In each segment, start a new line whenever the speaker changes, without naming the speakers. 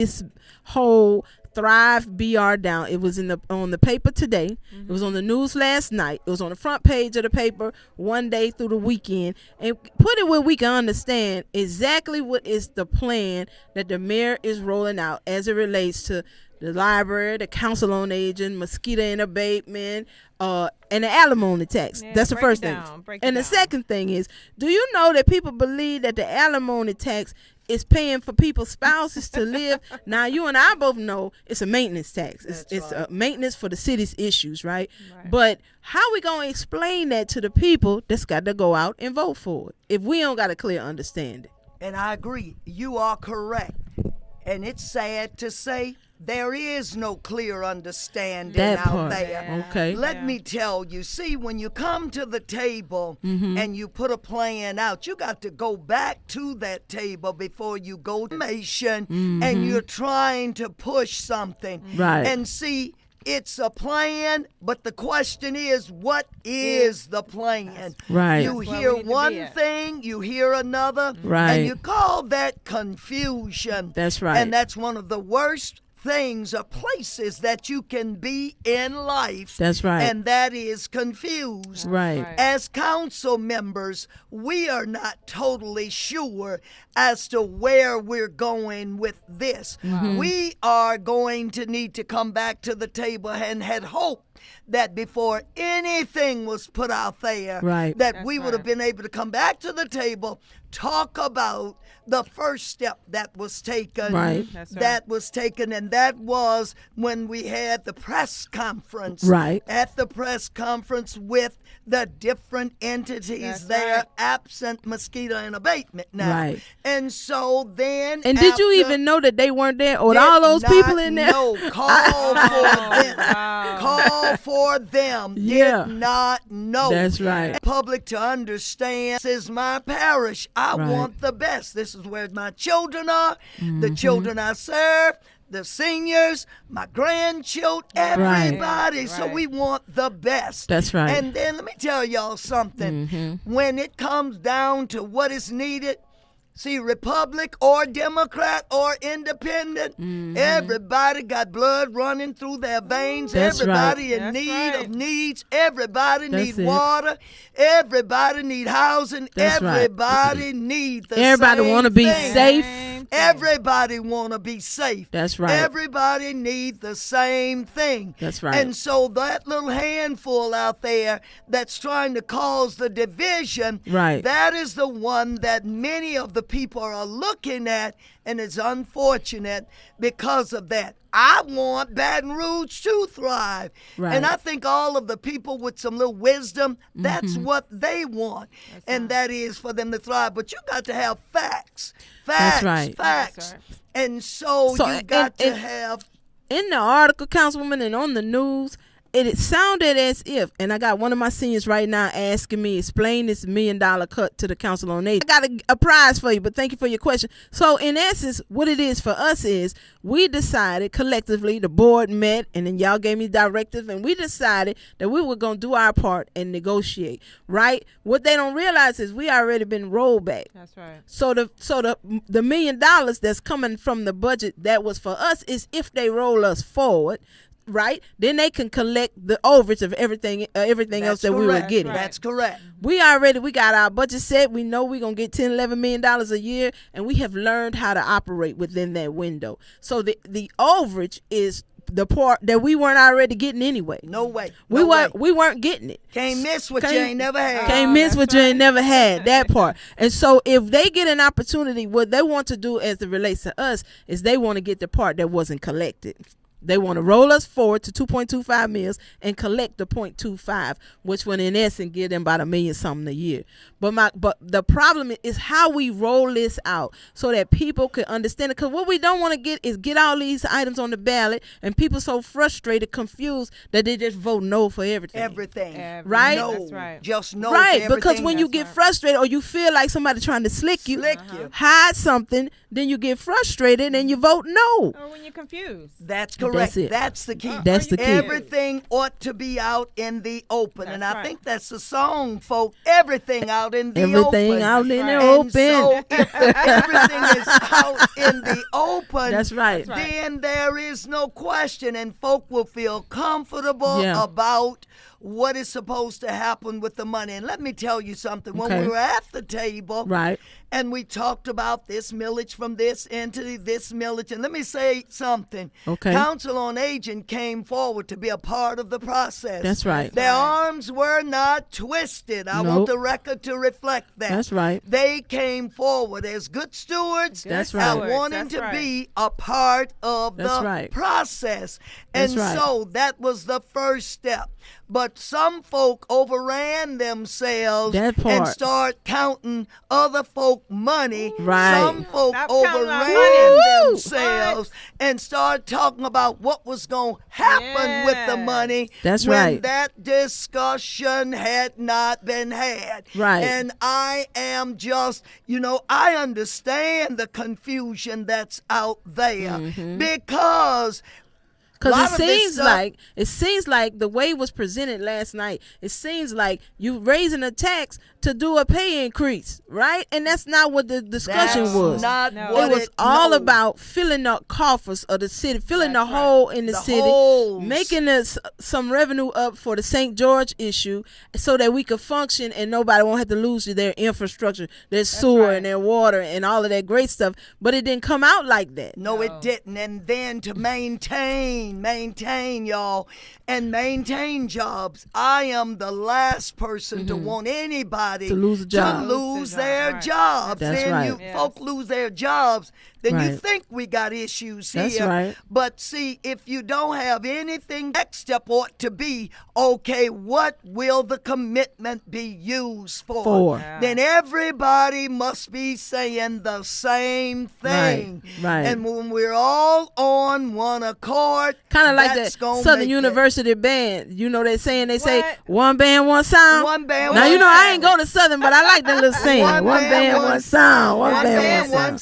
this whole Thrive BR down. It was on the paper today. It was on the news last night. It was on the front page of the paper one day through the weekend. And put it where we can understand exactly what is the plan that the mayor is rolling out as it relates to the library, the council on aging, mosquito and abatement, and the alimony tax.
Yeah,
that's the first thing. And the second thing is, do you know that people believe that the alimony tax is paying for people's spouses to live? Now, you and I both know it's a maintenance tax. It's a maintenance for the city's issues, right? But how we going to explain that to the people that's got to go out and vote for it if we don't got a clear understanding?
And I agree. You are correct. And it's sad to say there is no clear understanding out there.
Yeah. Okay.
Let me tell you, see, when you come to the table and you put a plan out, you got to go back to that table before you go to nation and you're trying to push something.
Right.
And see, it's a plan, but the question is, what is the plan?
Right.
You hear one thing, you hear another, and you call that confusion.
That's right.
And that's one of the worst things or places that you can be in life.
That's right.
And that is confused.
Right.
As council members, we are not totally sure as to where we're going with this. We are going to need to come back to the table and had hoped that before anything was put out there, that we would have been able to come back to the table, talk about the first step that was taken. That was taken, and that was when we had the press conference. At the press conference with the different entities there, absent mosquito and abatement now. And so then,
and did you even know that they weren't there, or all those people in there?
No, call for them. Call for them. Did not know.
That's right.
Public to understand, this is my parish. I want the best. This is where my children are, the children I serve, the seniors, my grandchildren, everybody. So we want the best.
That's right.
And then let me tell y'all something. When it comes down to what is needed, see, Republic or Democrat or Independent, everybody got blood running through their veins. Everybody in need of needs. Everybody need water. Everybody need housing. Everybody need the
Everybody
want to
be safe.
Everybody want to be safe.
That's right.
Everybody need the same thing.
That's right.
And so that little handful out there that's trying to cause the division, that is the one that many of the people are looking at, and it's unfortunate because of that. I want Baton Rouge to thrive. And I think all of the people with some little wisdom, that's what they want. And that is for them to thrive. But you got to have facts. Facts. And so you got to have.
In the article, Councilwoman, and on the news, it sounded as if, and I got one of my seniors right now asking me, explain this $1 million cut to the Council on Aging. I got a prize for you, but thank you for your question. So in essence, what it is for us is we decided collectively, the board met, and then y'all gave me directives, and we decided that we were going to do our part and negotiate, right? What they don't realize is we already been rolled back.
That's right.
So the $1 million that's coming from the budget that was for us is if they roll us forward, right? Then they can collect the overage of everything else that we were getting.
That's correct.
We got our budget set. We know we're going to get $10-11 million a year, and we have learned how to operate within that window. So the overage is the part that we weren't already getting anyway.
No way.
We weren't getting it.
Can't miss what you ain't never had.
Can't miss what you ain't never had. That part. And so if they get an opportunity, what they want to do as it relates to us is they want to get the part that wasn't collected. They want to roll us forward to 2.25 mils and collect the 0.25, which would in essence give them about $1 million something a year. But the problem is how we roll this out so that people can understand it. Because what we don't want to get is get all these items on the ballot and people so frustrated, confused that they just vote no for everything. Right?
No.
That's right.
Just no.
Right, because when you get frustrated or you feel like somebody trying to slick you,
Uh-huh.
hide something, then you get frustrated and you vote no.
Or when you're confused.
That's correct. correct.
That's it.
That's the key.
That's the key.
Everything ought to be out in the open.
That's
and I
right.
think that's the song, folk. Everything out in the
Everything
open.
out in the
right.
open.
And so if everything is out in the open,
That's right.
then there is no question, and folk will feel comfortable
Yeah.
about what is supposed to happen with the money. And let me tell you something. When
Okay.
we were at the table,
Right.
and we talked about this millage from this entity, this millage, and let me say something.
Okay.
Council on Aging came forward to be a part of the process.
That's right.
Their arms were not twisted. I want
Nope.
the record to reflect that.
That's right.
They came forward as good stewards
That's
and
right.
wanting
That's
to
right.
be a part of
That's
the
right.
process.
That's
And
right.
so that was the first step. But some folk overran themselves
That
and
part.
start counting other folk money.
Right.
Some folk
Stop counting our
overran
money.
themselves and start talking about what was going to happen with the
Yeah.
money
That's
when
right.
that discussion had not been had.
Right.
And I am just, I understand the confusion that's out there
Mm-hmm.
because
Because
lot of this stuff-
it seems like the way it was presented last night, it seems like you raising a tax to do a pay increase, right? And that's not what the discussion
that's
was.
not
No.
what
It was all
no.
about filling the coffers of the city, filling
That's
the
right.
hole in the
The
city,
holes.
making us some revenue up for the St. George issue so that we could function and nobody won't have to lose their infrastructure, their sewer
right.
and their water and all of that great stuff. But it didn't come out like that.
No, it didn't. And then to maintain, y'all, and maintain jobs. I am the last person to want anybody
To lose a job.
to lose their
Right.
jobs.
That's
then
right.
you
Yes.
folk lose their jobs, then you
Right.
think we got issues
That's
here.
right.
But see, if you don't have anything, next step ought to be, okay, what will the commitment be used for?
Yeah.
Then everybody must be saying the same thing.
Right.
And when we're all on one accord,
Kind of like
that's
the
gonna
Southern
make it.
University band. You know, they say
What?
one band, one sound.
One band,
Now,
one
you know, I ain't
sound.
go to Southern, but I like that little saying. One band, one sound. One band, one sound.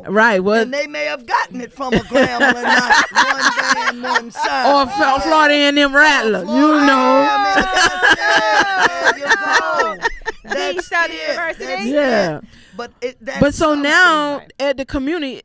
sound.
Right. Well,
And they may have gotten it from a Grambling, not one band, one sound.
or Florida A&M Rattler. You know.
There you go. That's
Southern
it.
University.
That's
Yeah.
it. But that's
But so
something.
now
right.
at the community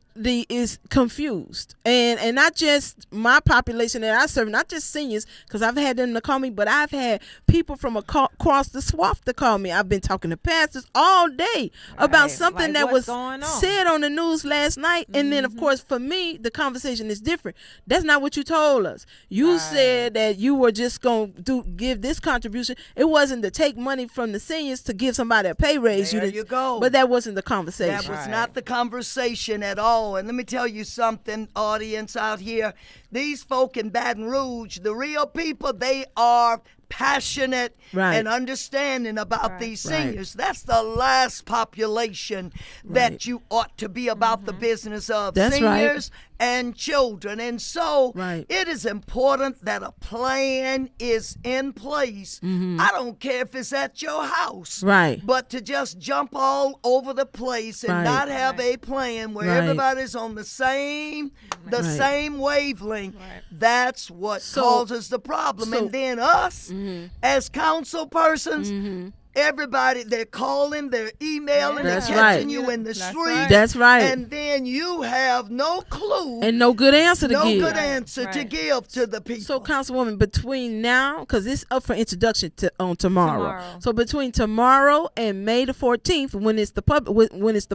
is confused, and not just my population that I serve, not just seniors, because I've had them to call me, but I've had people from across the swath to call me. I've been talking to pastors all day about
Right.
something
Like,
that
what's
was
going on?
said on the news last night, and then of course for me the conversation is different. That's not what you told us. You
Right.
said that you were just going to give this contribution. It wasn't to take money from the seniors to give somebody a pay raise.
There
didn't-
you go.
But that wasn't the conversation.
That was
Right.
not the conversation at all. And let me tell you something, audience out here. These folk in Baton Rouge, the real people, they are passionate
Right.
and understanding about
Right.
these
Right.
seniors. That's the last population that you ought to be about the business of.
That's right.
Seniors and children. And so
Right.
it is important that a plan is in place. I don't care if it's at your house.
Right.
But to just jump all over the place and
Right.
not have a plan where
Right.
everybody's on the same
Right.
same wavelength,
Right.
that's what
So-
causes the problem.
so-
And then us as council persons, everybody, they're calling, they're emailing,
That's
they're
right.
catching you in the
That's
street.
right.
That's right.
And then you have no clue,
And no good answer to
no
give.
good answer to
Right.
give to the people.
So, Councilwoman, between now, because it's up for introduction on tomorrow.
Tomorrow.
So between tomorrow and May the 14th, when it's the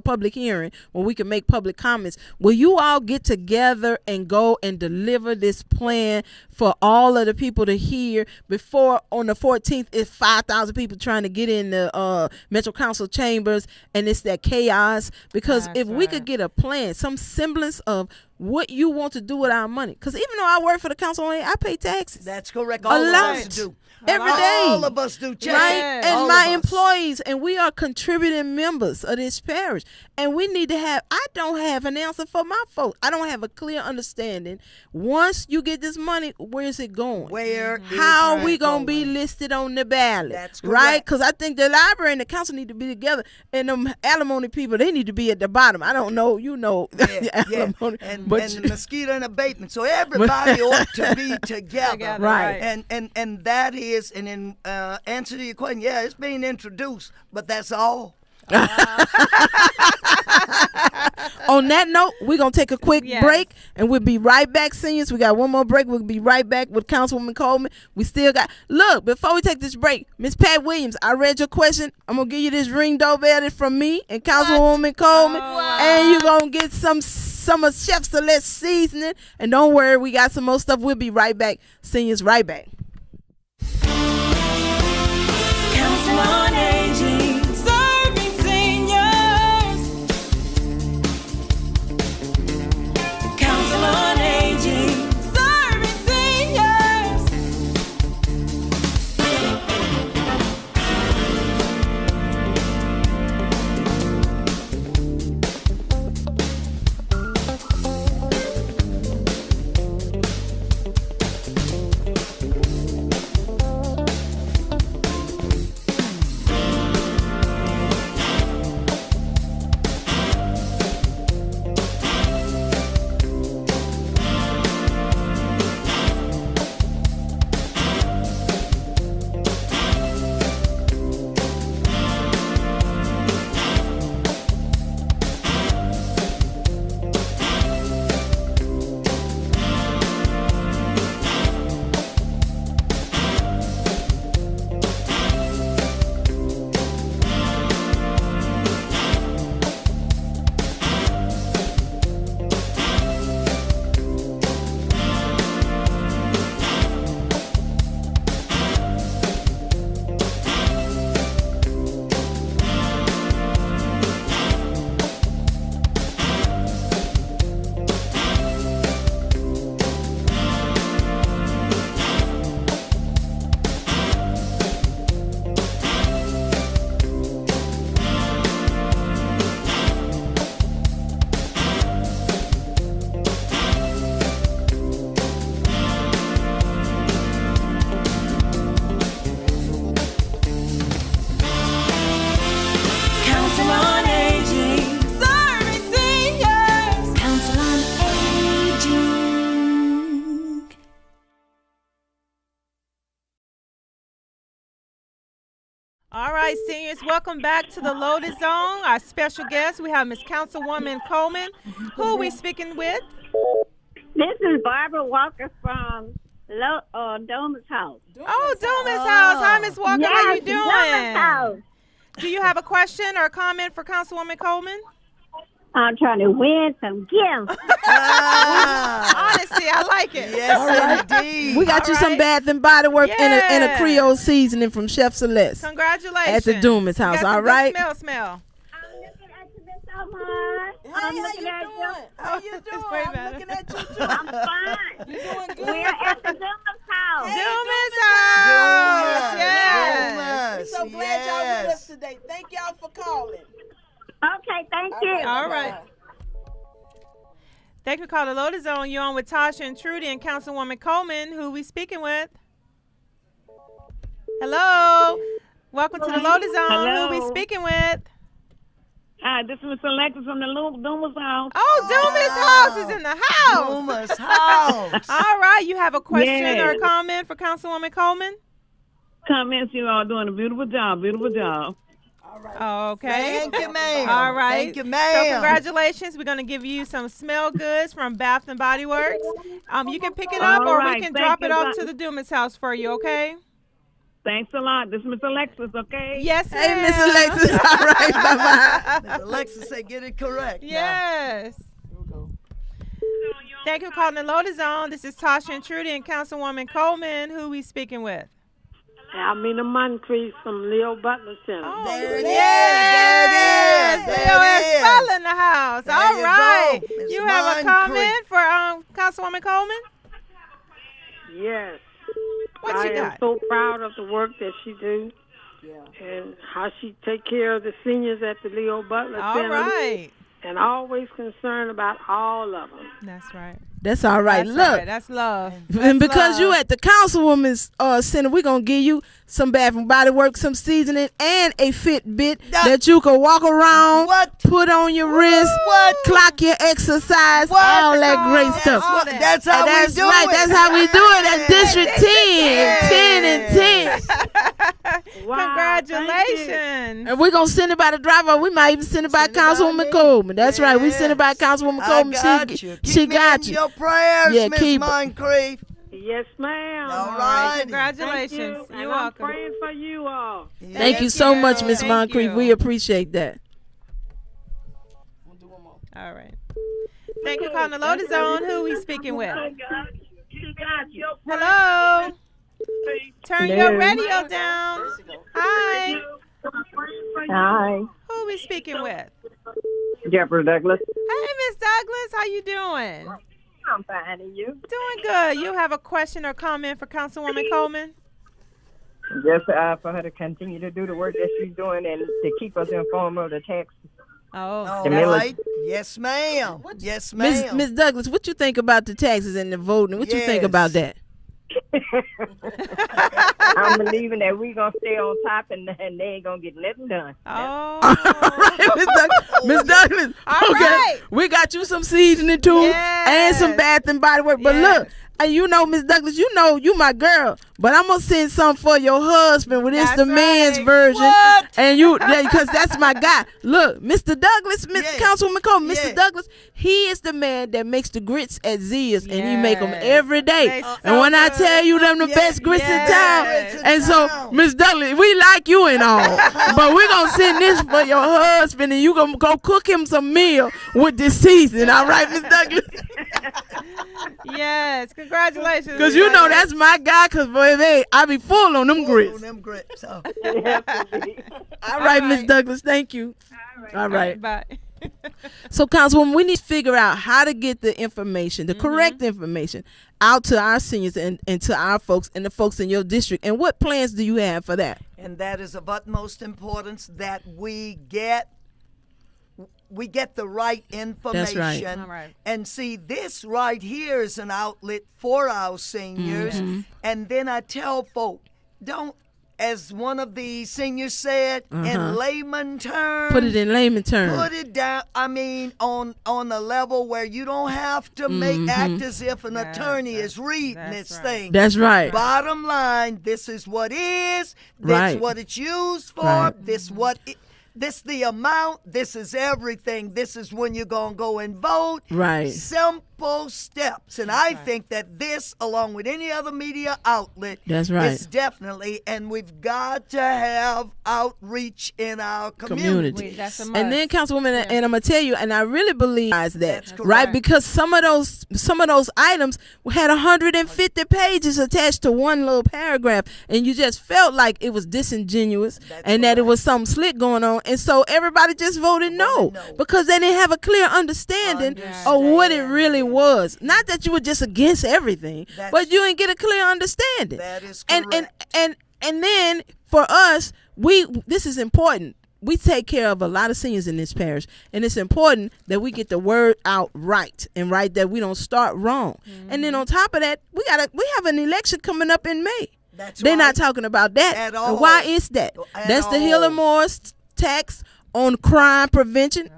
public hearing, when we can make public comments, will you all get together and go and deliver this plan for all of the people to hear before on the 14th? If 5,000 people trying to get in the Metro Council chambers, and it's that chaos. Because
That's
if we
right.
could get a plan, some semblance of what you want to do with our money, because even though I work for the council, I pay taxes.
That's correct.
A
All of
lot.
us do.
Every day.
All of us do. Check
Right?
it.
Yes.
And
All
my
of us.
employees, and we are contributing members of this parish. And we need to I don't have an answer for my folks. I don't have a clear understanding. Once you get this money, where is it going?
Where
How
is
are we
it
going to be
going?
listed on the ballot?
That's
right?
correct.
Because I think the library and the council need to be together. And them alimony people, they need to be at the bottom. I don't know,
Yeah, yeah.
alimony.
And and the mosquito and abatement. So everybody ought to be together.
Right.
And that is, and in answer to your question, yeah, it's being introduced, but that's all.
On that note, we're going to take a quick
Yes.
break, and we'll be right back, seniors. We got one more break. We'll be right back with Councilwoman Coleman. We still got, look, before we take this break, Miss Pat Williams, I read your question. I'm going to give you this ring doorbell that's from me and Councilwoman Coleman, and you're going to get some of Chef Celeste seasoning. And don't worry, we got some more stuff. We'll be right back, seniors, right back.
Council on Aging, serving seniors. Council on Aging, serving seniors. Council on Aging, serving seniors. Council on Aging.
All right, seniors, welcome back to the Lotus Zone. Our special guest, we have Miss Councilwoman Coleman. Who are we speaking with?
This is Barbara Walker from Doma's house.
Oh, Dumas House. Hi, Miss Walker. How you doing?
Doma's house.
Do you have a question or a comment for Councilwoman Coleman?
I'm trying to win some gifts.
Honestly, I like it.
Yes, indeed.
We got you some Bath and Body Work and a Creole seasoning from Chef Celeste
Congratulations.
at the Dumas house.
Got some
All
good
right.
Smell.
I'm looking at you, Miss Omar.
How you doing? How you
It's
doing?
way
I'm
better.
looking at you too.
I'm fine.
You doing good?
We're at the Doma's house.
Dumas House.
Dumas.
Yes.
We're so glad y'all with us today. Thank y'all for calling.
Okay, thank you.
All right. Thank you for calling the Lotus Zone. You're on with Tasha and Trudy and Councilwoman Coleman. Who we speaking with? Hello. Welcome to the Lotus Zone.
Hello.
Who we speaking with?
Hi, this is Miss Alexis from the Doma's house.
Oh, Dumas House is in the house.
Dumas house.
All right. You have a question or a
Yes.
comment for Councilwoman Coleman?
Comments, you all doing a beautiful job, beautiful job.
Okay.
Thank you, ma'am.
All right.
Thank you,
So
ma'am.
congratulations. We're going to give you some smell goods from Bath and Body Works. You can pick it up
All
or we
right,
can
thank
drop
you,
it off
Doc.
to the Dumas house for you, okay?
Thanks a lot. This is Miss Alexis, okay?
Yes,
Hey,
ma'am.
Miss Alexis. All right. Bye-bye.
Miss Alexis said get it correct. now.
Yes. Thank you for calling the Lotus Zone. This is Tasha and Trudy and Councilwoman Coleman. Who we speaking with?
Almina Moncrief from Leo Butler Center.
Oh,
There it is.
yes.
There it is.
Leo
There it
S.
is.
Butler in the house.
There
All
you
right.
go, Miss
You have a
Moncrief.
comment for Councilwoman Coleman?
Yes.
What
I
you
am
got?
so proud of the work that she do and how she take care of the seniors at the Leo Butler
All
Center.
right.
And always concerned about all of them.
That's right.
That's all right.
That's
Look,
right. That's love.
and
That's
because you
love.
at the Councilwoman's Center, we're going to give you some Bath and Body Works, some seasoning, and a Fitbit that you can walk around, put on your wrist, clock your exercise, all that great stuff.
That's how we do
right.
it.
That's how we do it at District 10. 10 and 10.
Wow,
Congratulations.
And we're going to send it by the driver. We might even send it by Councilwoman Coleman. That's right. We send it by Councilwoman Coleman. She got you.
Your prayers,
Yeah,
Miss
keep it.
Moncrief.
Yes, ma'am.
All right.
Congratulations.
Thank you.
You're
and
welcome.
I'm praying for you all.
Thank you so much, Miss
Thank
Moncrief.
you.
We appreciate that.
All right. Thank you, calling the Lotus Zone. Who we speaking with? Hello. Turn your radio down. Hi.
Hi,
Who we speaking with?
Deborah Douglas.
Hey, Miss Douglas. How you doing?
I'm fine, and you?
Doing good. You have a question or comment for Councilwoman Coleman?
Just for her to continue to do the work that she's doing and to keep us informed of the tax.
Oh,
All
The millage.
right. Yes, ma'am. Yes, ma'am.
Miss Douglas, what you think about the taxes and the voting? What you think
Yes.
about that?
I'm believing that we're going to stay on top and they ain't going to get nothing done.
oh.
Miss Douglas.
All
Okay,
right.
we got you some seasoning too, and some
Yes.
Bath and Body Work. But
Yes.
look, you know, Miss Douglas, you know you my girl. But I'm gonna send some for your husband with this
That's
the man's
right.
version,
What?
and you because that's my guy. Look, Mr. Douglas, Miss
Yes.
Councilwoman Coleman, Mr.
Yes.
Douglas, he is the man that makes the grits at Zia's, and he make them
Yes.
every day.
They
And
so
when I
good.
tell you them the
Yes,
best grits
yes.
in town,
Grits in
and so
town.
Miss Douglas, we like you and all, but we're gonna send this for your husband, and you gonna go cook him some meal with this seasoning. All right, Miss Douglas?
Yes. Congratulations.
Because you know that's my guy, because baby, I be full on them
On
grits.
them grits. Oh.
All right, Miss
right.
Douglas, thank you. All right.
Bye.
So, Councilwoman, we need to figure out how to get the information, the correct information, out to our seniors and to our folks and the folks in your district. And what plans do you have for that?
And that is of utmost importance that we get the right information.
All right.
And see, this right here is an outlet for our seniors. And then I tell folk, don't, as one of the seniors said, in layman terms,
Put it in layman terms.
put it down. I mean, on a level where you don't have to make act as if an attorney is reading
that's
this
right.
thing.
That's right.
Bottom line, this is what is. This
Right.
what it's used for.
Right.
This the amount. This is everything. This is when you're gonna go and vote.
Right.
Simple steps, and I think that this, along with any other media outlet,
That's right.
is definitely. And we've got to have outreach in our community.
That's a must.
And then, Councilwoman, and I'm gonna tell you, and I really believe that,
That's
right?
correct.
Because some of those items had 150 pages attached to one little paragraph, and you just felt like it was disingenuous, and that it was something slick going on, and so everybody just voted no because they didn't have a clear understanding of what it really was. Not that you were just against everything, but you didn't get a clear understanding.
That is
And
correct.
and then for us, this is important. We take care of a lot of seniors in this parish, and it's important that we get the word out right, and right that we don't start wrong. And then on top of that, we have an election coming up in May.
That's
They're not
right.
talking about that.
At
And
all.
why is that?
At
That's the
all.
Hill and Morris tax on crime prevention.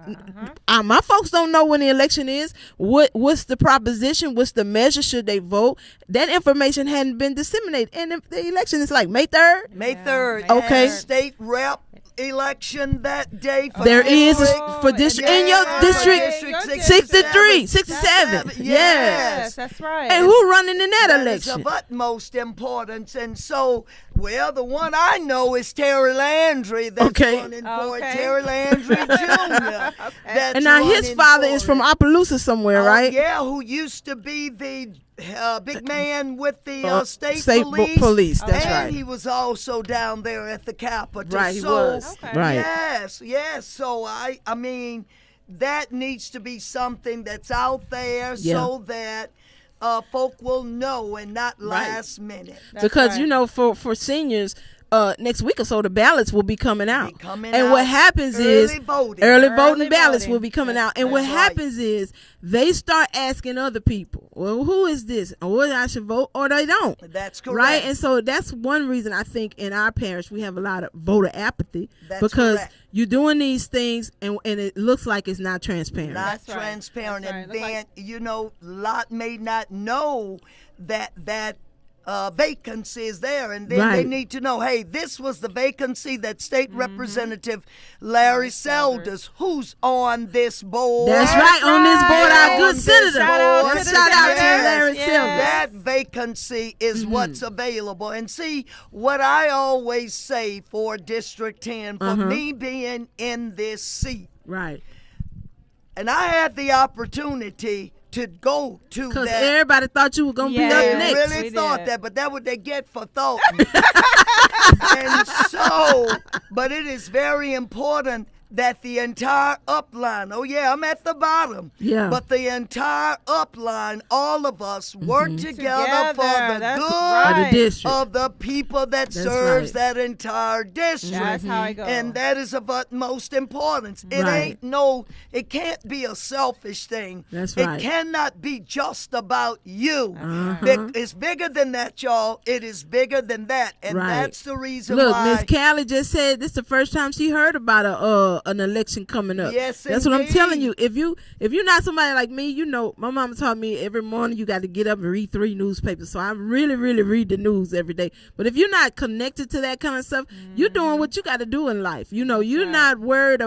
My folks don't know when the election is. What's the proposition? What's the measure? Should they vote? That information hadn't been disseminated, and the election is like May 3rd.
May 3rd.
Okay.
and state rep election that day. For
There is
district.
for district in
Yeah,
your
for
district
District
63, 67.
67.
Yes.
Yes, that's right.
And who running in that
That is
election?
of utmost importance. And so, well, the one I know is Terry Landry that's
Okay.
running for it.
Okay.
Terry Landry Jr. That's
And now his
running
father
for
is from
it.
Opelousas somewhere,
Oh,
right?
Yeah, who used to be the big man with the state
police. That's
and
right.
he was also down there at the Capitol.
Right, he
so,
was.
Okay.
Right.
Yes. So I mean, that needs to be something that's out there
Yeah.
so that folk will know and not
Right.
last minute.
That's
Because
right.
you know, for seniors, next week or so, the ballots will be coming out.
coming
and
out.
what happens
Early
is
voting.
early
Early
voting ballots
voting.
will be coming out. And what
That's right.
happens is they start asking other people, well, who is this? Or whether I should vote, or they don't.
That's correct.
Right? And so that's one reason I think in our parish we have a lot of voter apathy.
That's
because
correct.
you're doing these things and it looks like it's not transparent.
Not
That's right.
transparent.
That's
And
right.
then,
Look
lot may not know that vacancy is there, and then they
Right.
need to know, hey, this was the vacancy that State Representative Larry Selders, who's on this board.
That's right. On this board, our
On
good
this
senator.
Shout out
board.
to the
Shout out to
senators.
Larry
Yes.
Silver.
That vacancy is what's available. And see, what I always say for District 10, for me being in this seat,
Right.
and I had the opportunity to go to
Because
that.
everybody thought you were going to
Yeah.
be
They
up next.
really
We
thought
did.
that, but that's what they get for thought. And so, but it is very important that the entire upline, oh yeah, I'm at the bottom,
Yeah.
but the entire upline, all of us work together for
Together,
the
that's
good
right.
For the district.
of the people that
That's
serves
right.
that entire district.
That's how it goes.
And that is of utmost importance. It
Right.
it can't be a selfish thing.
That's
It
right.
cannot be just about you.
Uh-huh.
It's bigger than that, y'all. It is bigger than that. And
Right.
that's the reason
Look,
why.
Miss Callie just said this is the first time she heard about an election coming up.
Yes,
that's what I'm
indeed.
telling you. If you're not somebody like me, my mama taught me every morning you got to get up and read 3 newspapers. So I really, really read the news every day. But if you're not connected to that kind of stuff, you're doing what you got to do in life. You're not worried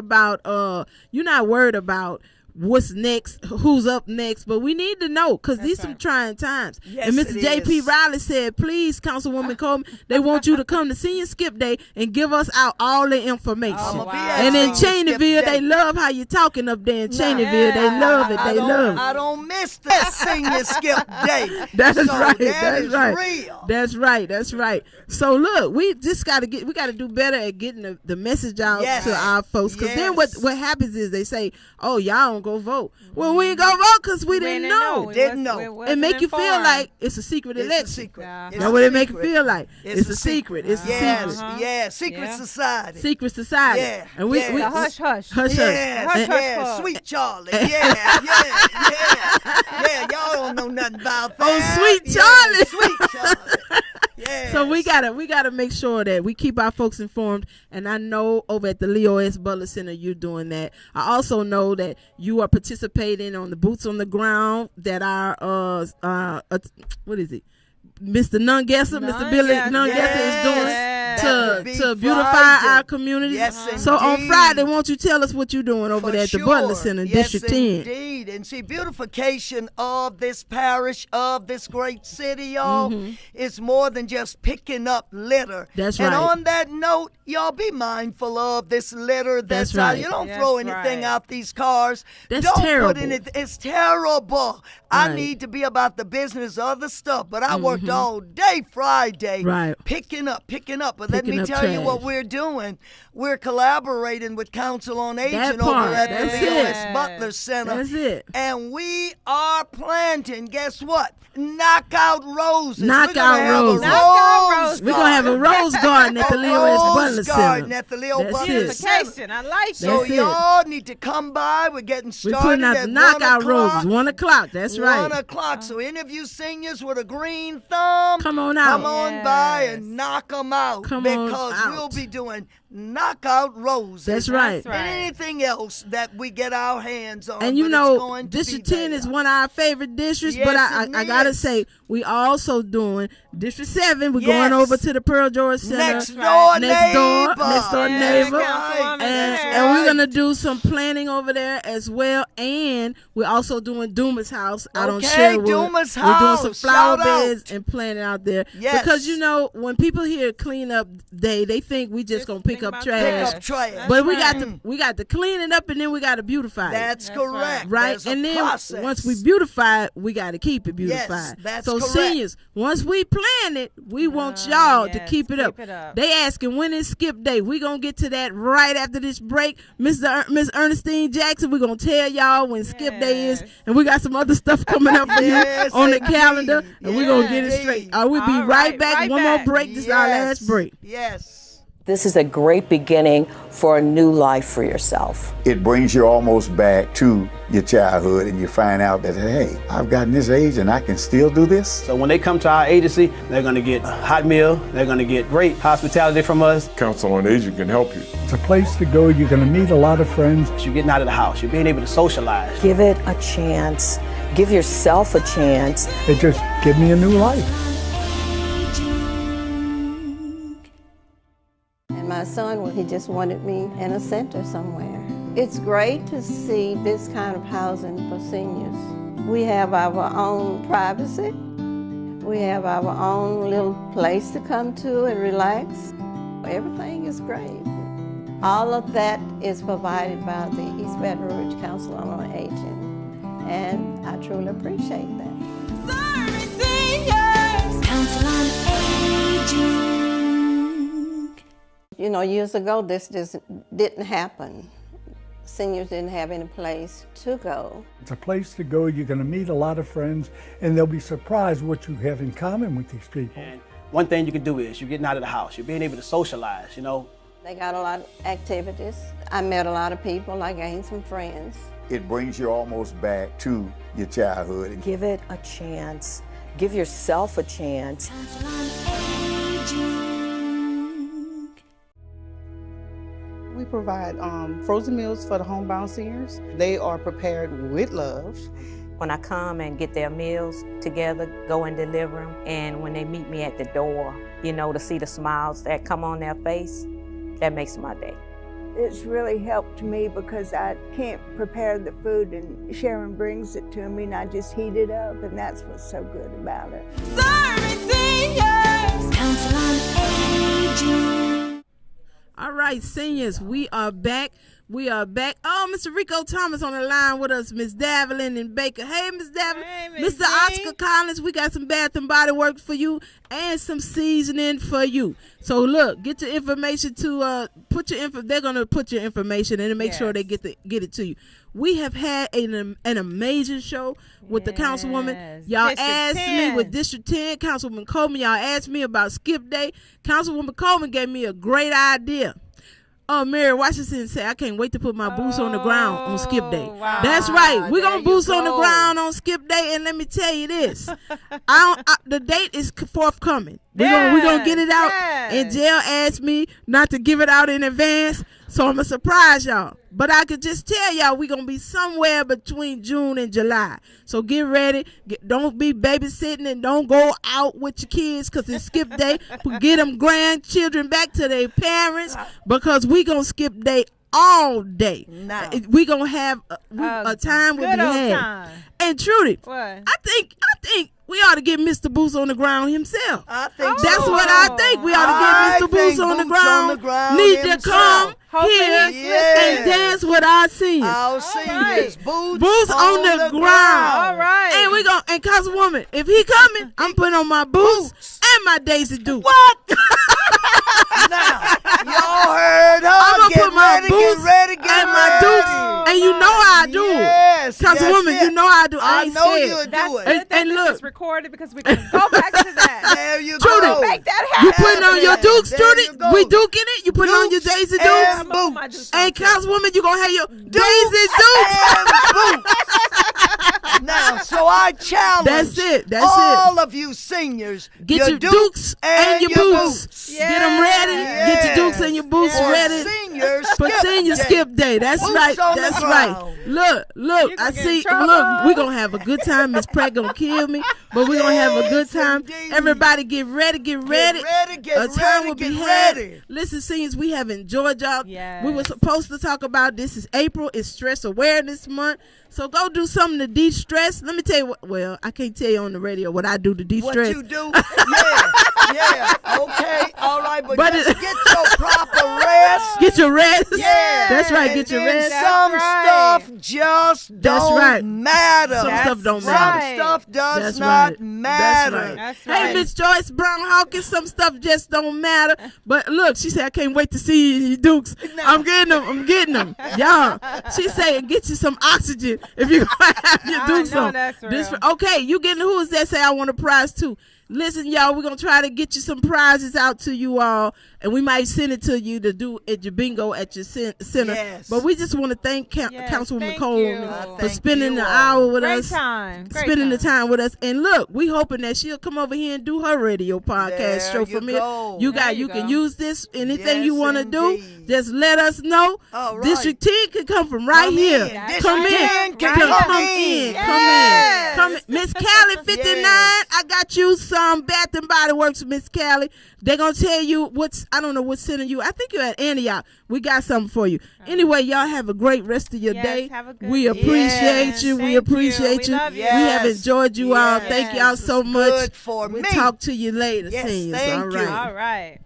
about what's next, who's up next, but we need to know because these some trying times.
Yes,
and Mr.
it
J.P.
is.
Riley said, please, Councilwoman Coleman, they want you to come to Senior Skip Day and give us out all the information.
I'ma
wow.
be at
And in
Senior Skip
Cheneyville,
Day.
they love how you talking up there in Cheneyville. They love it.
I
They love it.
I don't miss that Senior Skip Day.
That's
so
right.
That
That's
is
right.
real.
That's right. That's right. So look, we just got to do better at getting the message out
Yes.
to our folks. Because then
Yes.
what happens is they say, oh, y'all don't go vote. Well, we ain't go vote because we didn't know.
We
Didn't
was-
know.
we
It
wasn't
make you feel
informed.
like it's a secret
It's
election.
a secret.
Yeah.
It's
That's
a
what it make you
secret.
feel like. It's a secret. It's a
Yes,
secret.
yeah, secret
Yeah.
society.
Secret society.
Yeah,
And we
yeah.
The hush hush.
hush.
Yes,
Hush, hush,
yeah,
hush.
Sweet Charlie. Yeah. Y'all don't know nothing about that.
Oh, Sweet
Yeah,
Charlie.
Sweet Charlie. Yeah.
So we gotta make sure that we keep our folks informed. And I know over at the Leo S. Butler Center you're doing that. I also know that you are participating on the boots on the ground that our what is it? Mr. Nungesser, Mr. Billy Nungesser is doing
That would be
to beautify
Friday.
our community.
Yes,
So on
indeed.
Friday, won't you tell us what you're doing over
For
there at the
sure.
Butler Center,
Yes,
District 10?
Indeed. And see, beautification of this parish, of this great city, y'all, is more than just picking up litter.
That's
and
right.
on that note, y'all be mindful of this litter that's out.
right.
You don't
That's
throw anything
right.
out these cars.
That's
don't
terrible.
put anything. It's terrible. I
Right.
need to be about the business of the stuff, but I worked all day Friday
Right.
picking up. But
Picking
let me
up
tell you what
trash.
we're doing. We're collaborating with Council on Aging
That
over
part.
at
That's
the Leo
it.
S. Butler Center.
That's it.
And we are planting, guess what? Knockout roses.
Knockout
We're gonna have a
roses.
Knockout roses.
We're gonna have a rose garden at the
A
Leo S. Butler
rose garden
Center.
at the Leo
That's
Butler
it.
Center.
Beautification. I like
So
That's it.
y'all need to come by. We're getting
We're
started
putting out
at
the knockout
1
roses,
o'clock.
1 o'clock. That's right.
1 o'clock. So any of you seniors with a green thumb,
Come on out.
Come on by
Yes.
and knock them out.
Come on
because
out.
we'll be doing knockout roses.
That's right.
That's right.
And anything else that we get our hands on.
And you
but it's
know,
going to
District
be
10 is
there.
one of our favorite districts,
Yes,
but
it
I gotta
is.
say, we also doing District 7. We're
Yes.
going over to the Pearl George Center.
Next
right.
door
Next door
neighbor.
neighbor.
Councilwoman
And,
there.
and we're gonna do some planning over there as well, and we're also doing Duma's house out on
Okay,
Sherwood.
Duma's
We're doing some
house.
flower
Shout out.
beds and planting out there.
Yes.
Because you know when people hear cleanup day, they think we just gonna pick pick up
about
trash.
Pick up trash.
But we
right.
got to clean it up, and then we got to beautify it.
That's correct.
Right,
There's a
and then
process.
once we beautify it, we got to keep it beautified.
Yes, that's
so
correct.
seniors, once we plan it, we want y'all to
yes,
keep it up. They asking when is skip day. We gonna get to that right after this break. Miss Ernestine Jackson, we gonna tell y'all when skip day is, and we got some other stuff coming up for
Yes,
you on the
indeed.
calendar, and we're gonna get it
Indeed.
straight. We'll be
All
right
right,
back.
right
One
back.
more break. This is our last break.
Yes.
This is a great beginning for a new life for yourself.
It brings you almost back to your childhood, and you find out that, hey, I've gotten this age and I can still do this.
So when they come to our agency, they're going to get a hot meal, they're going to get great hospitality from us.
Council on Aging can help you.
It's a place to go. You're going to meet a lot of friends.
You're getting out of the house, you're being able to socialize.
Give it a chance. Give yourself a chance.
It just give me a new life.
And my son, well, he just wanted me in a center somewhere. It's great to see this kind of housing for seniors. We have our own privacy. We have our own little place to come to and relax. Everything is great. All of that is provided by the East Baton Rouge Council on Aging, and I truly appreciate that.
Serving seniors. Council on Aging.
You know, years ago, this just didn't happen. Seniors didn't have any place to go.
It's a place to go. You're going to meet a lot of friends, and they'll be surprised what you have in common with these people.
And one thing you can do is you're getting out of the house, you're being able to socialize, you know.
They got a lot of activities. I met a lot of people. I gained some friends.
It brings you almost back to your childhood.
Give it a chance. Give yourself a chance.
Council on Aging.
We provide frozen meals for the homebound seniors. They are prepared with love.
When I come and get their meals together, go and deliver them, and when they meet me at the door, you know, to see the smiles that come on their face, that makes my day.
It's really helped me because I can't prepare the food and Sharon brings it to me and I just heat it up, and that's what's so good about it.
Serving seniors. Council on Aging.
All right, seniors, we are back. We are back. Oh, Mr. Rico Thomas on the line with us, Miss Davelin and Baker. Hey, Miss Davelin.
Hey,
Mr. Oscar Collins, we got some Bath and Body Works for you and some seasoning for you. So look, get your information to put your info. They're gonna put your information in and make sure they get it to you. We have had an amazing show with the councilwoman. Y'all
District
asked
10.
me with District 10, Councilwoman Coleman. Y'all asked me about skip day. Councilwoman Coleman gave me a great idea. Oh, Mary Washington said, I can't wait to put my boots on the ground on skip day.
Wow.
That's right. We're
There
going to
you
boots on the
go.
ground on skip day. And let me tell you this. The date is forthcoming. We're gonna get it out.
Yes.
And Jail asked me not to give it out in advance. So I'm going to surprise y'all. But I could just tell y'all we're going to be somewhere between June and July. So get ready. Don't be babysitting and don't go out with your kids because it's skip day. Get them grandchildren back to their parents because we going to skip day all day.
Now.
We going to have a time we'll be
Good old
had.
time.
And Trudy,
What?
I think we ought to get Mr. Boots on the ground himself.
I think
That's
so.
what I think. We ought
I
to get Mr. Boots
think
on the
Boots on the
ground.
ground
Need to
himself.
come
Hopefully
here
he's
listening.
and dance with our seniors.
Our seniors,
Boots on the ground.
All right.
And we gonna and Councilwoman, if he coming, I'm putting on my boots and my Daisy Duke.
What? Now, y'all heard her.
I'm gonna
Get
put my
ready,
boots
get ready, get
and my
ready.
dukes, and you know how I do
Yes,
it. Councilwoman,
yes,
you know how I do. I
I
ain't
know
scared.
you'll
That's
do it.
good that
And
this
look.
is recorded because we can go back to that.
There you
Trudy,
go.
Make that
You
happen.
putting on your dukes,
There
Trudy?
you go.
We duking it. You putting on your
Dukes
Daisy
and
Dukes.
I'm on my Dukes.
And Councilwoman, you gonna have your
Dukes
Daisy Dukes.
and boots. Now, so I challenge
That's it. That's
all of you seniors.
Get your dukes and your boots.
Yeah.
Get them ready. Get your dukes and your boots
For
ready.
senior
For
skip
senior
day.
skip day. That's
Boots
right.
on the
That's
ground.
right. Look,
You
I
gonna get in
see.
trouble.
Look, we're gonna have a good time. Miss Pratt gonna kill me, but we're gonna have a good time.
indeed.
Everybody get ready, get ready.
Get
A time
ready,
will be
get
had.
ready.
Listen, seniors, we have enjoyed y'all.
Yes.
We were supposed to talk about this. Is April. It's Stress Awareness Month. So go do something to de-stress. Let me tell you what. Well, I can't tell you on the radio what I do to
What
de-stress.
you do? Yeah. Yeah, okay, all right, but
But
just get your proper rest.
Get your rest.
Yeah,
That's right.
and
Get your
then
rest.
Some stuff just
That's
don't
right.
matter.
Some stuff don't
Some
matter.
stuff does
That's
not
right.
matter.
That's right. Hey, Miss Joyce Brown Hawkins, some stuff just don't matter. But look, she said, I can't wait to see you, Dukes. I'm getting them. Y'all, she said, get you some oxygen if you're going to have your Dukes on.
That's real.
Okay, you getting who is that say I want a prize too? Listen, y'all, we're going to try to get you some prizes out to you all, and we might send it to you to do at your bingo at your center.
Yes.
But we just want to thank Councilwoman Cole for
Thank
spending
you
the
all.
hour with
Great
us.
time. Great
Spending the
time.
time with us. And look, we hoping that she'll come over here and do her radio podcast
There
show for
you
me.
go.
You
There you
can
go.
use this, anything
Yes,
you want to do,
indeed.
just let us know.
All right.
District 10 can come from right
Come
here.
in.
That's
Come
right.
in.
Can
Come
come
in.
in.
Yes.
Come in. Miss Callie 59,
Yes.
I got you some Bath and Body Works, Miss Callie. They're going to tell you I don't know what's sending you. I think you're at Antioch. We got something for you. Anyway, y'all have a great rest of your
Yes,
day.
have a good
We
day.
appreciate you. We
Thank you.
appreciate
We
you.
love you.
We have
Yes.
enjoyed you all.
Yes.
Thank y'all so much.
Good for
We'll
me.
talk to you later,
Yes,
seniors.
thank
All
you.
right.
All right.